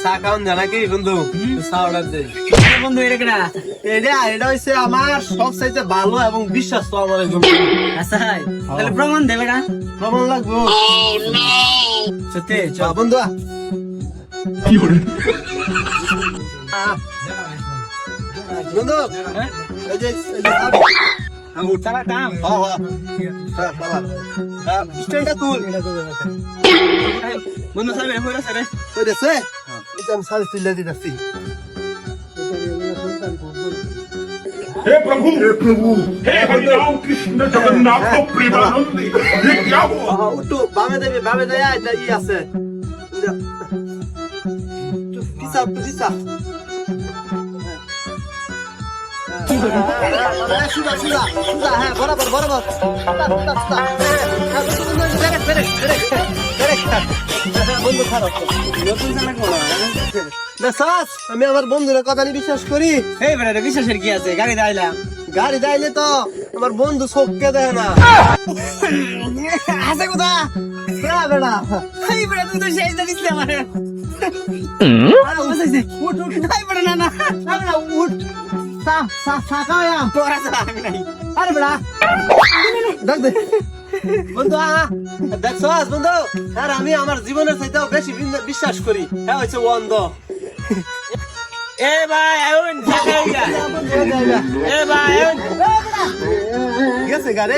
চা খাওয়ান জানা কি বন্ধু? চা অর্ডার দে বন্ধু। এটা কেনা এটা হচ্ছে আমার সবচাইতে ভালো এবং বিশ্বাস আমার একজন আচ্ছা তাহলে প্রমাণ দেবে না? প্রমাণ লাগবে সত্যি বন্ধু বন্ধু এই যে তারা কাম স্ট্যান্ডটা তুল বন্ধু সাহেব হয়ে গেছে রে। ওই দেশে এটা আমি সার্ভিস তুলে দিতেছি हे प्रभु हे हरिराम कृष्ण जगन्नाथ प्रेमानंद ये क्या हुआ একটু বামে দেয় এটা ই আছে পিসা সুদা হ্যাঁ বরাবর বন্ধু খারাপ আমি আমার বন্ধুরা কথা নিয়ে বিশ্বাস করি। এই বেটা বিশ্বাসের কি আছে? গাড়ি দাইলাম গাড়ি যাইলে তো আমার বন্ধু চোখকে দেয় না আছে কোথা? বেড়া এই বেটা তুই তো সেই জানিস না আমারে। উঠ এই বেটা না উঠ তোর আছে আমি নাই। আরে বেড়া দেখ দে বন্ধু দেখছস বন্ধু আর আমি আমার জীবনের চাইতেও বেশি বিশ্বাস করি। হ্যাঁ হচ্ছে অন্ধ এ ভাই আউন জায়গা এ ভাই আউন গেছে গাড়ি